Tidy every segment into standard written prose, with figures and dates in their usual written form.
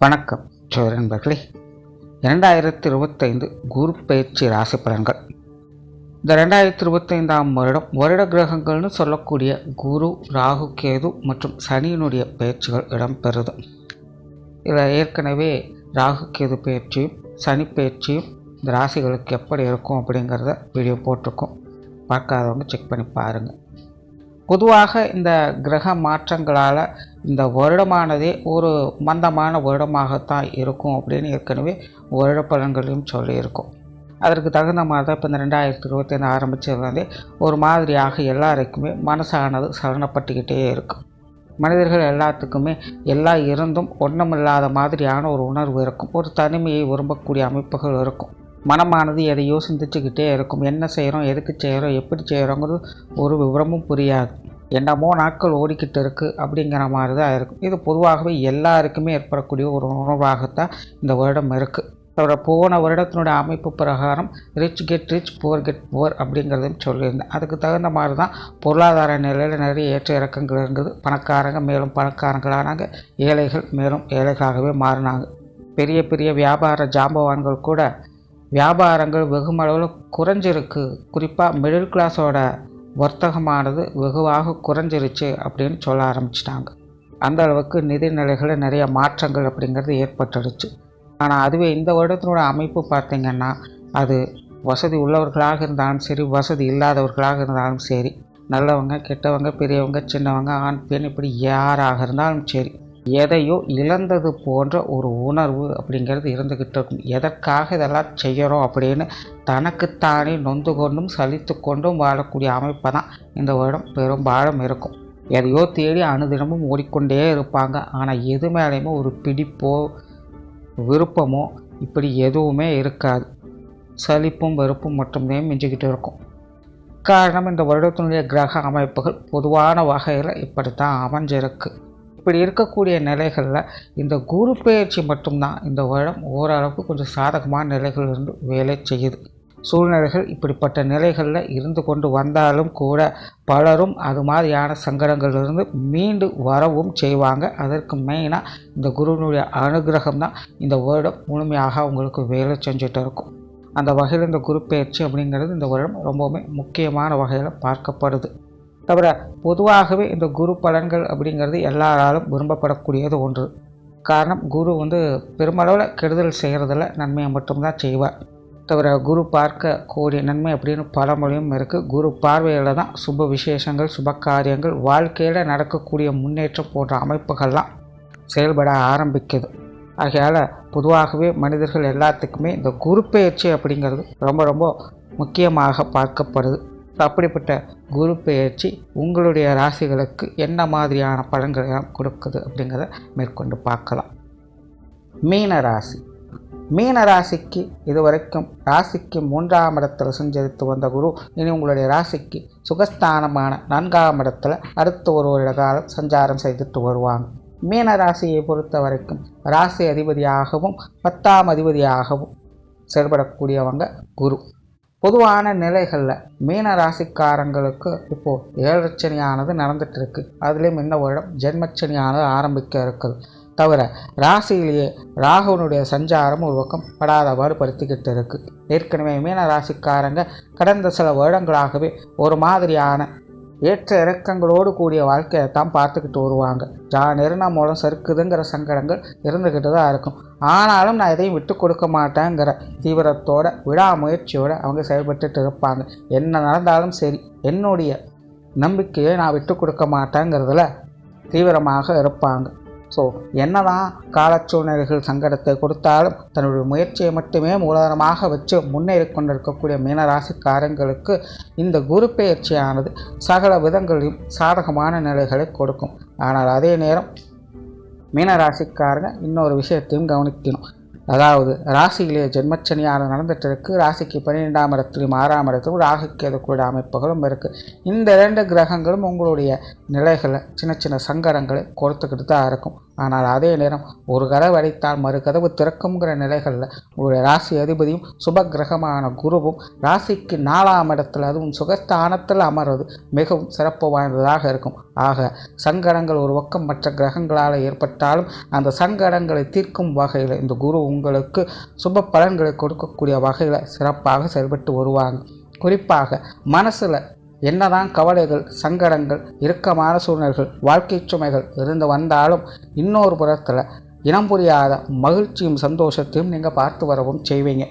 வணக்கம் நண்பர்களே. 2025 குரு பயிற்சி ராசி பலன்கள். இந்த 2025ஆம் வருட கிரகங்கள்னு சொல்லக்கூடிய குரு, ராகு, கேது மற்றும் சனியினுடைய பயிற்சிகள் இடம்பெறுது. இதில் ஏற்கனவே ராகு கேது பயிற்சியும் சனி பயிற்சியும் இந்த ராசிகளுக்கு எப்படி இருக்கும் அப்படிங்கிறத வீடியோ போட்டிருக்கோம். பார்க்காதவங்க செக் பண்ணி பாருங்கள். பொதுவாக இந்த கிரக மாற்றங்களால் இந்த வருடமானதே ஒரு மந்தமான வருடமாகத்தான் இருக்கும் அப்படின்னு ஏற்கனவே வருட பலன்களையும் சொல்லியிருக்கோம். அதற்கு தகுந்த மாதிரி தான் இப்போ இந்த 2025 ஆரம்பித்ததுலேருந்தே ஒரு மாதிரியாக எல்லாருக்குமே மனசானது சலனப்பட்டுக்கிட்டே இருக்கும். மனிதர்கள் எல்லாத்துக்குமே எல்லாம் இருந்தும் ஒன்றுமில்லாத மாதிரியான ஒரு உணர்வு இருக்கும். ஒரு தனிமையை விரும்பக்கூடிய அமைப்புகள் இருக்கும். மனமானது எதையோ சிந்திச்சுக்கிட்டே இருக்கும். என்ன செய்கிறோம், எதுக்கு செய்கிறோம், எப்படி செய்கிறோங்கிறது ஒரு விவரமும் புரியாது. என்னமோ நாட்கள் ஓடிக்கிட்டு இருக்குது அப்படிங்கிற மாதிரி தான் இருக்கும். இது பொதுவாகவே எல்லாருக்குமே ஏற்படக்கூடிய ஒரு உணர்வாகத்தான் இந்த வருடம் இருக்குது. அதோட போன வருடத்தினுடைய அமைப்பு பிரகாரம் rich get rich, poor get poor அப்படிங்கிறதும் சொல்லியிருந்தேன். அதுக்கு தகுந்த மாதிரி தான் பொருளாதார நிலையில் நிறைய ஏற்ற இறக்கங்கள் இருந்தது. பணக்காரங்க மேலும் பணக்காரங்களானாங்க, ஏழைகள் மேலும் ஏழைகளாகவே மாறினாங்க. பெரிய பெரிய வியாபார ஜாம்பவான்கள் கூட வியாபாரங்கள் வெகுமளவில் குறைஞ்சிருக்கு. குறிப்பாக மிடில் கிளாஸோட வர்த்தகமானது வெகுவாக குறைஞ்சிருச்சு அப்படின்னு சொல்ல ஆரம்பிச்சிட்டாங்க. அந்த அளவுக்கு நிதி நிலைகளில் நிறைய மாற்றங்கள் அப்படிங்கிறது ஏற்பட்டுடுச்சு. ஆனால் அதுவே இந்த வருடத்தினோட அமைப்பு பார்த்திங்கன்னா, அது வசதி உள்ளவர்களாக இருந்தாலும் சரி, வசதி இல்லாதவர்களாக இருந்தாலும் சரி, நல்லவங்க கெட்டவங்க, பெரியவங்க சின்னவங்க, ஆண் பெண், இப்படி யாராக இருந்தாலும் சரி, எதையோ இழந்தது போன்ற ஒரு உணர்வு அப்படிங்கிறது இருந்துக்கிட்டு இருக்கும். எதற்காக இதெல்லாம் செய்கிறோம் அப்படின்னு தனக்குத்தானே நொந்து கொண்டும் சலித்து கொண்டும் வாழக்கூடிய அமைப்பை தான் இந்த வருடம் பெரும்பாலும் இருக்கும். எதையோ தேடி அனுதினமும் ஓடிக்கொண்டே இருப்பாங்க. ஆனால் எது மேலேயுமே ஒரு பிடிப்போ விருப்பமோ இப்படி எதுவுமே இருக்காது. சலிப்பும் வெறுப்பும் மட்டுமே மிஞ்சிக்கிட்டு இருக்கும். காரணம், இந்த வருடத்தினுடைய கிரக அமைப்புகள் பொதுவான வகையில் இப்படித்தான் அமைஞ்சிருக்கு. இப்படி இருக்கக்கூடிய நிலைகளில் இந்த குரு பயிற்சி மட்டும்தான் இந்த வருடம் ஓரளவுக்கு கொஞ்சம் சாதகமான நிலைகள் இருந்து வேலை செய்யுது. சூழ்நிலைகள் இப்படிப்பட்ட நிலைகளில் இருந்து கொண்டு வந்தாலும் கூட பலரும் அது மாதிரியான சங்கடங்களிலிருந்து மீண்டு வரவும் செய்வாங்க. அதற்கு மெயினாக இந்த குருவினுடைய அனுகிரகம் தான் இந்த வருடம் முழுமையாக அவங்களுக்கு வேலை செஞ்சுட்டு இருக்கும். அந்த வகையில் இந்த குரு பயிற்சி அப்படிங்கிறது இந்த வருடம் ரொம்பவுமே முக்கியமான வகையில் பார்க்கப்படுது. தவிர பொதுவாகவே இந்த குரு பலன்கள் அப்படிங்கிறது எல்லாராலும் விரும்பப்படக்கூடியது ஒன்று. காரணம், குரு பெருமளவில் கெடுதல் செய்கிறதில் நன்மையை மட்டும்தான் செய்வார். தவிர குரு பார்க்க கூடிய நன்மை அப்படின்னு பழமொழியும் இருக்குது. குரு பார்வையில் தான் சுப விசேஷங்கள், சுப காரியங்கள், வாழ்க்கையில் நடக்கக்கூடிய முன்னேற்றம் போன்ற அமைப்புகள்லாம் செயல்பட ஆரம்பிக்குது. ஆகையால் பொதுவாகவே மனிதர்கள் எல்லாத்துக்குமே இந்த குரு பயிற்சி அப்படிங்கிறது ரொம்ப ரொம்ப முக்கியமாக பார்க்கப்படுது. அப்படிப்பட்ட குரு பயிற்சி உங்களுடைய ராசிகளுக்கு என்ன மாதிரியான பலன்களை கொடுக்குது அப்படிங்கிறத மேற்கொண்டு பார்க்கலாம். மீன ராசி. மீன ராசிக்கு இதுவரைக்கும் ராசிக்கு 3ஆம் இடத்தில் சஞ்சரித்து வந்த குரு இனி உங்களுடைய ராசிக்கு சுகஸ்தானமான 4ஆம் இடத்துல அடுத்த ஒரு வருட காலம் சஞ்சாரம் செய்துட்டு வருவாங்க. மீன ராசியை பொறுத்த வரைக்கும் ராசி அதிபதியாகவும் 10ஆம் அதிபதியாகவும் செயல்படக்கூடியவங்க குரு. பொதுவான நிலைகளில் மீன ராசிக்காரங்களுக்கு இப்போது 7 சனியானது நடந்துட்டு இருக்கு. அதுலேயும் இந்த வருடம் ஜென்மச்சனியானது ஆரம்பிக்க இருக்குது. தவிர ராசியிலேயே ராகுனுடைய சஞ்சாரம் ஒரு பக்கம் படாதபாடு படுத்திக்கிட்டு இருக்குது. ஏற்கனவே மீன ராசிக்காரங்க கடந்த சில வருடங்களாகவே ஒரு மாதிரியான ஏற்ற இறக்கங்களோடு கூடிய வாழ்க்கையை தான் பார்த்துக்கிட்டு வருவாங்க. நெருனா மூலம் சறுக்குதுங்கிற சங்கடங்கள் இருந்துக்கிட்டு தான் இருக்கும். ஆனாலும் நான் எதையும் விட்டு கொடுக்க மாட்டேங்கிற தீவிரத்தோட விடாமுயற்சியோடு அவங்க செயல்பட்டு இருப்பாங்க. என்ன நடந்தாலும் சரி, என்னுடைய நம்பிக்கையை நான் விட்டு கொடுக்க மாட்டேங்கிறதுல தீவிரமாக இருப்பாங்க. ஸோ என்னதான் காலச்சூழ்நிலைகள் சங்கடத்தை கொடுத்தாலும் தன்னுடைய முயற்சியை மட்டுமே மூலதனமாக வச்சு முன்னேறி கொண்டிருக்கக்கூடிய மீனராசிக்காரங்களுக்கு இந்த குரு பயிற்சியானது சகல விதங்களிலும் சாதகமான நிலைகளை கொடுக்கும். ஆனால் அதே நேரம் மீனராசிக்காரங்க இன்னொரு விஷயத்தையும் கவனிக்கணும். அதாவது ராசியிலேயே ஜென்மச்சனியாக நடந்துட்டு இருக்கு. ராசிக்கு 12ஆம் இடத்திலும் 6ஆம் இடத்திலும் ராகுக்கு எதக்கூடிய அமைப்புகளும் இருக்குது. இந்த 2 கிரகங்களும் உங்களுடைய நிலைகளை சின்ன சின்ன சங்கடங்களை கொடுத்துக்கிட்டு தான் இருக்கும். ஆனால் அதே நேரம் ஒரு கதவு அடைத்தால் மறு கதவு திறக்குங்கிற நிலைகளில் ஒரு ராசி அதிபதியும் சுப கிரகமான குருவும் ராசிக்கு 4ஆம் இடத்துல அதுவும் சுகஸ்தானத்தில் அமர்வது மிகவும் சிறப்பு வாய்ந்ததாக இருக்கும். ஆக சங்கடங்கள் ஒரு பக்கம் மற்ற கிரகங்களால் ஏற்பட்டாலும் அந்த சங்கடங்களை தீர்க்கும் வகையில் இந்த குரு உங்களுக்கு சுப பலன்களை கொடுக்கக்கூடிய வகையில் சிறப்பாக செயல்பட்டு வருவாங்க. குறிப்பாக மனசில் என்னதான் கவலைகள், சங்கடங்கள், இறுக்கமான சூழ்நிலைகள், வாழ்க்கை சுமைகள் இருந்து வந்தாலும் இன்னொரு புறத்தில் இனம் புரியாத மகிழ்ச்சியும் சந்தோஷத்தையும் நீங்கள் பார்த்து வரவும் செய்வீங்க.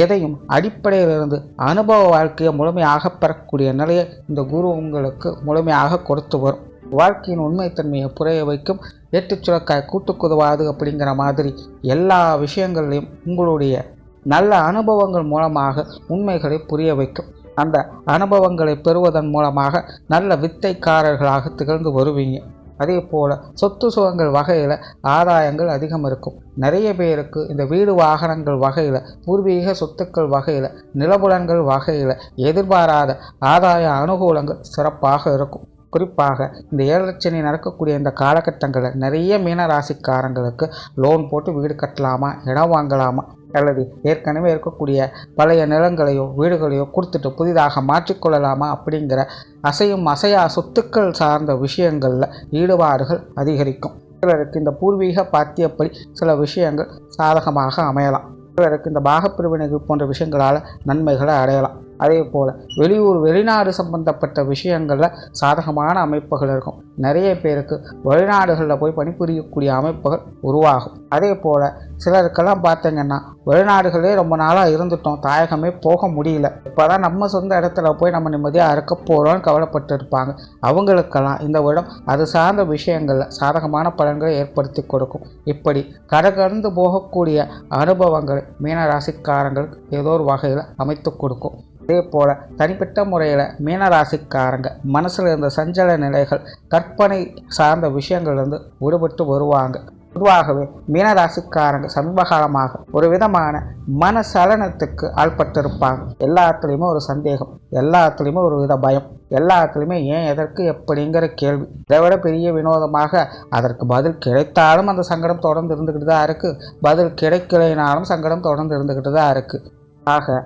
எதையும் அடிப்படையிலிருந்து அனுபவ வாழ்க்கையை முழுமையாக பெறக்கூடிய நிலையை இந்த குரு உங்களுக்கு முழுமையாக கொடுத்து வரும். வாழ்க்கையின் உண்மைத்தன்மையை புரிய வைக்கும். ஏட்டுச் சுரக்காய் கூட்டுக்குதுவாது அப்படிங்கிற மாதிரி எல்லா விஷயங்களையும் உங்களுடைய நல்ல அனுபவங்கள் மூலமாக உண்மைகளை புரிய வைக்கும். அந்த அனுபவங்களை பெறுவதன் மூலமாக நல்ல வித்தைக்காரர்களாக திகழ்ந்து வருவீங்க. அதே போல் சொத்து சுகங்கள் வகையில் ஆதாயங்கள் அதிகம் இருக்கும். நிறைய பேருக்கு இந்த வீடு வாகனங்கள் வகையில், பூர்வீக சொத்துக்கள் வகையில், நிலபுலன்கள் வகையில் எதிர்பாராத ஆதாய அனுகூலங்கள் சிறப்பாக இருக்கும். குறிப்பாக இந்த 7 சனி நடக்கக்கூடிய இந்த காலகட்டங்களில் நிறைய மீனராசிக்காரங்களுக்கு லோன் போட்டு வீடு கட்டலாமா, இடம் வாங்கலாமா, அல்லது ஏற்கனவே இருக்கக்கூடிய பழைய நிலங்களையோ வீடுகளையோ கொடுத்துட்டு புதிதாக மாற்றிக்கொள்ளலாமா அப்படிங்கிற அசையும் அசையா சொத்துக்கள் சார்ந்த விஷயங்களில் ஈடுபாடுகள் அதிகரிக்கும். சிலருக்கு இந்த பூர்வீக பாத்தியப்படி சில விஷயங்கள் சாதகமாக அமையலாம். சிலருக்கு இந்த பாகப்பிரிவினைகள் போன்ற விஷயங்களால் நன்மைகளை அடையலாம். அதே போல் வெளியூர் வெளிநாடு சம்பந்தப்பட்ட விஷயங்களில் சாதகமான அமைப்புகள் இருக்கும். நிறைய பேருக்கு வெளிநாடுகளில் போய் பணிபுரியக்கூடிய அமைப்புகள் உருவாகும். அதே போல் சிலருக்கெல்லாம் பார்த்தீங்கன்னா வெளிநாடுகளே ரொம்ப நாளாக இருந்துட்டோம், தாயகமே போக முடியல, இப்போ தான் நம்ம சொந்த இடத்துல போய் நம்ம நிம்மதியாக இருக்க போகிறோன்னு கவலைப்பட்டு இருப்பாங்க. அவங்களுக்கெல்லாம் இந்த வருடம் அது சார்ந்த விஷயங்களில் சாதகமான பலன்களை ஏற்படுத்தி கொடுக்கும். இப்படி கடகடந்து போகக்கூடிய அனுபவங்களை மீனராசிக்காரங்களுக்கு ஏதோ ஒரு வகையில் அமைத்து கொடுக்கும். அதே போல் தனிப்பட்ட முறையில் மீனராசிக்காரங்க மனசில் இருந்த சஞ்சல நிலைகள், கற்பனை சார்ந்த விஷயங்கள்லேருந்து விடுபட்டு வருவாங்க. பொதுவாகவே மீனராசிக்காரங்க சமீபகாலமாக ஒரு விதமான மனசலனத்துக்கு ஆள்பட்டிருப்பாங்க. எல்லாத்துலேயுமே ஒரு சந்தேகம், எல்லாத்துலேயுமே ஒரு வித பயம், எல்லாத்துலேயுமே ஏன், எதற்கு, எப்படிங்கிற கேள்வி. இதை விட பெரிய வினோதமாக அதற்கு பதில் கிடைத்தாலும் அந்த சங்கடம் தொடர்ந்து இருந்துக்கிட்டு தான் இருக்குது, பதில் கிடைக்கலைனாலும் சங்கடம் தொடர்ந்து இருந்துக்கிட்டு தான் இருக்குது. ஆக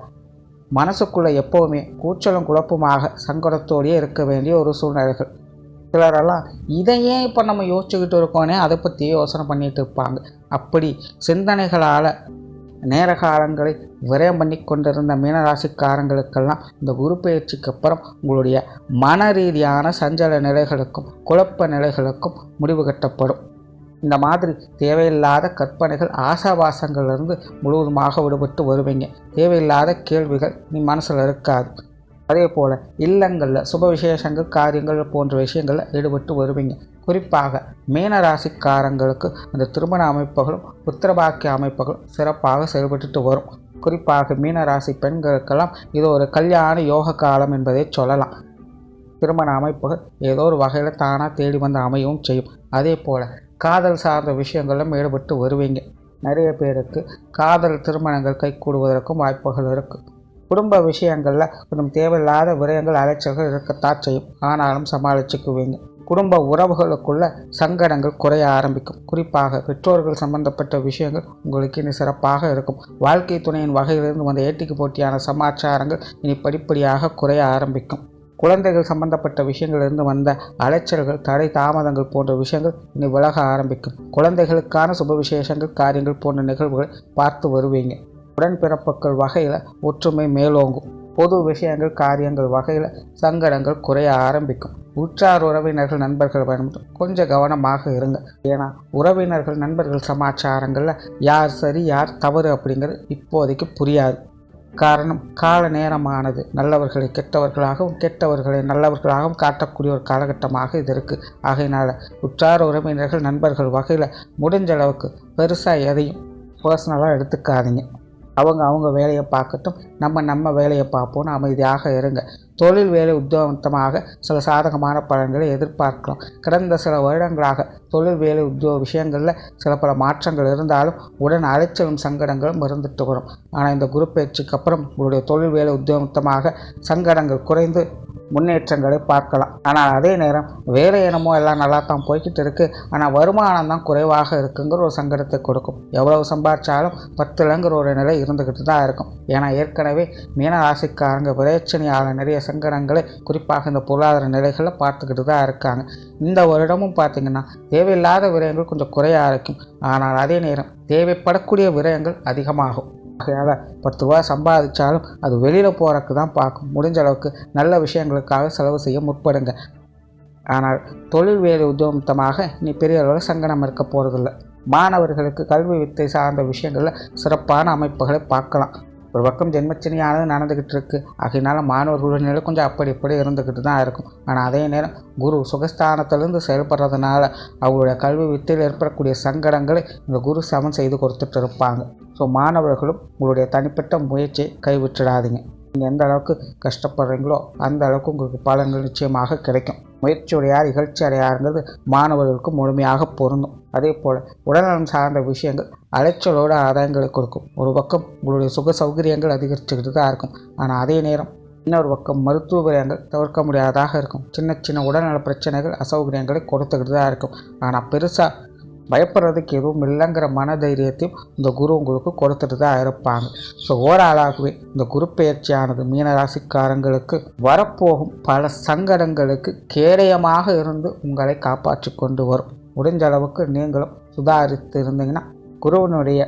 மனசுக்குள்ளே எப்போவுமே கூச்சலும் குழப்பமாக சங்கடத்தோடையே இருக்க வேண்டிய ஒரு சூழ்நிலைகள். சிலரெல்லாம் இதையே இப்போ நம்ம யோசிச்சுக்கிட்டு இருக்கோன்னே அதை பற்றியே யோசனை பண்ணிகிட்டு இருப்பாங்க. அப்படி சிந்தனைகளால் நேர காலங்களை விரயம் பண்ணி கொண்டிருந்த மீனராசிக்காரங்களுக்கெல்லாம் இந்த குரு பயிற்சிக்கு அப்புறம் உங்களுடைய மன ரீதியான சஞ்சல நிலைகளுக்கும் குழப்ப நிலைகளுக்கும் முடிவு கட்டப்படும். இந்த மாதிரி தேவையில்லாத கற்பனைகள், ஆசாபாசங்கள்லேருந்து முழுவதுமாக விடுபட்டு வருவீங்க. தேவையில்லாத கேள்விகள் நீ மனசில் இருக்காது. அதே போல் இல்லங்களில் சுப விசேஷங்கள், காரியங்கள் போன்ற விஷயங்களில் ஈடுபட்டு வருவீங்க. குறிப்பாக மீனராசிக்காரங்களுக்கு அந்த திருமண அமைப்புகளும் புத்திரபாக்கிய அமைப்புகளும் சிறப்பாக செயல்பட்டு வரும். குறிப்பாக மீனராசி பெண்களுக்கெல்லாம் இது ஒரு கல்யாண யோக காலம் என்பதை சொல்லலாம். திருமண அமைப்புகள் ஏதோ ஒரு வகையில் தானாக தேடி வந்து அமையவும் செய்யும். அதே போல் காதல் சார்ந்த விஷயங்களும் ஈடுபட்டு வருவீங்க. நிறைய பேருக்கு காதல் திருமணங்கள் கைகூடுவதற்கும் வாய்ப்புகள் இருக்குது. குடும்ப விஷயங்களில் கொஞ்சம் தேவையில்லாத விரயங்கள், அலைச்சல்கள் இருக்கத்தான் செய்யும். ஆனாலும் சமாளிச்சுக்குவீங்க. குடும்ப உறவுகளுக்குள்ள சங்கடங்கள் குறைய ஆரம்பிக்கும். குறிப்பாக பெற்றோர்கள் சம்பந்தப்பட்ட விஷயங்கள் உங்களுக்கு இனி சிறப்பாக இருக்கும். வாழ்க்கை துணையின் வகையிலிருந்து வந்த ஏட்டிக்கு போட்டியான சமாச்சாரங்கள் இனி படிப்படியாக குறைய ஆரம்பிக்கும். குழந்தைகள் சம்பந்தப்பட்ட விஷயங்களிலிருந்து வந்த அலைச்சல்கள், தடை தாமதங்கள் போன்ற விஷயங்கள் இனி விலக ஆரம்பிக்கும். குழந்தைகளுக்கான சுப விசேஷங்கள், காரியங்கள் போன்ற நிகழ்வுகளை பார்த்து வருவீங்க. உடன்பிறப்புகள் வகையில் ஒற்றுமை மேலோங்கும். பொது விஷயங்கள், காரியங்கள் வகையில் சங்கடங்கள் குறைய ஆரம்பிக்கும். உற்றார் உறவினர்கள், நண்பர்கள் மட்டும் கொஞ்சம் கவனமாக இருங்க. ஏன்னா உறவினர்கள், நண்பர்கள் சமாச்சாரங்களில் யார் சரி யார் தவறு அப்படிங்கிறது இப்போதைக்கு புரியாது. காரணம், கால நேரமானது நல்லவர்களை கெட்டவர்களாகவும் கெட்டவர்களை நல்லவர்களாகவும் காட்டக்கூடிய ஒரு காலகட்டமாக இது இருக்குது. ஆகையினால் உற்றார் உறவினர்கள், நண்பர்கள் வகையில் முடிஞ்ச அளவுக்கு பெருசாக எதையும் பர்சனலாக எடுத்துக்காதீங்க. அவங்க வேலையை பார்க்கட்டும், நம்ம வேலையை பார்ப்போன்னு அமைதியாக இருங்க. தொழில் வேலை உத்தியோகமாக சில சாதகமான பலன்களை எதிர்பார்க்கலாம். கடந்த சில வருடங்களாக தொழில் வேலை உத்தியோக விஷயங்களில் சில பல மாற்றங்கள் இருந்தாலும் உடன் அலைச்சலும் சங்கடங்களும் இருந்துட்டு வரும். ஆனால் இந்த குரு பயிற்சிக்கு அப்புறம் உங்களுடைய தொழில் வேலை உத்தியோகமாக சங்கடங்கள் குறைந்து முன்னேற்றங்களை பார்க்கலாம். ஆனால் அதே நேரம் வேலை என்னமோ எல்லாம் நல்லா தான் போய்கிட்டு இருக்குது, ஆனால் வருமானம் தான் குறைவாக இருக்குங்கிற ஒரு சங்கடத்தை கொடுக்கும். எவ்வளவு சம்பாதிச்சாலும் 10லங்கிற ஒரு நிலை இருந்துக்கிட்டு தான் இருக்கும். ஏன்னா ஏற்கனவே மீன ராசிக்காரங்க விரைச்சனியால் நிறைய சங்கடங்களை குறிப்பாக இந்த பொருளாதார நிலைகளில் பார்த்துக்கிட்டு தான் இருக்காங்க. இந்த வருடமும் பார்த்திங்கன்னா தேவையில்லாத விரயங்கள் கொஞ்சம் குறைய ஆரம்பிக்கும். ஆனால் அதே நேரம் தேவைப்படக்கூடிய விரயங்கள் அதிகமாகும். ஆகையால் 10 ரூபா சம்பாதிச்சாலும் அது வெளியில் போகிறதுக்கு தான் பார்க்கும். முடிஞ்ச அளவுக்கு நல்ல விஷயங்களுக்காக செலவு செய்ய முற்படுங்க. ஆனால் தொழில் வேலை உத்தியோகமாக நீ பெரிய அளவில் சங்கடம் இருக்க போகிறதில்ல. மாணவர்களுக்கு கல்வி வித்தை சார்ந்த விஷயங்களில் சிறப்பான அமைப்புகளை பார்க்கலாம். ஒரு பக்கம் ஜென்மச்சனியானது நடந்துக்கிட்டு இருக்குது. ஆகையினால மாணவர்களுடைய நிலை கொஞ்சம் அப்படி இப்படி இருந்துக்கிட்டு தான் இருக்கும். ஆனால் அதே நேரம் குரு சுகஸ்தானத்திலிருந்து செயல்படுறதுனால அவங்களுடைய கல்வி வித்தையில் ஏற்படக்கூடிய சங்கடங்களை இந்த குரு சமன் செய்து கொடுத்துட்டு இருப்பாங்க. ஸோ மாணவர்களும் உங்களுடைய தனிப்பட்ட முயற்சியை கைவிட்டுடாதீங்க. நீங்கள் எந்த அளவுக்கு கஷ்டப்படுறீங்களோ அந்த அளவுக்கு உங்களுக்கு பலன்கள் நிச்சயமாக கிடைக்கும். முயற்சியுடையார் இகழ்ச்சி அடையாருங்கிறது மாணவர்களுக்கு முழுமையாக பொருந்தும். அதே போல் உடல்நலம் சார்ந்த விஷயங்கள் அலைச்சலோட ஆதாயங்களை கொடுக்கும். ஒரு பக்கம் உங்களுடைய சுக சௌகரியங்கள் அதிகரிச்சுக்கிட்டு தான் இருக்கும். ஆனால் அதே நேரம் இன்னொரு பக்கம் மருத்துவ விரயங்கள் தவிர்க்க முடியாததாக இருக்கும். சின்ன சின்ன உடல்நல பிரச்சனைகள் அசௌகரியங்களை கொடுத்துக்கிட்டு தான் இருக்கும். ஆனால் பெருசாக பயப்படுறதுக்கு எதுவும் இல்லைங்கிற மனதைரியத்தையும் இந்த குரு உங்களுக்கு கொடுத்துட்டு தான் இருப்பாங்க. ஸோ ஓராளாகவே இந்த குரு பெயர்ச்சியானது மீனராசிக்காரங்களுக்கு வரப்போகும் பல சங்கடங்களுக்கு கேடயமாக இருந்து உங்களை காப்பாற்றி கொண்டு வரும். முடிஞ்ச அளவுக்கு நீங்களும் சுதாரித்து இருந்தீங்கன்னா குருவினுடைய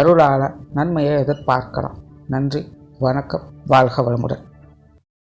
அருளால் நன்மையை எதிர்பார்க்கலாம். நன்றி, வணக்கம், வாழ்க வளமுடன்.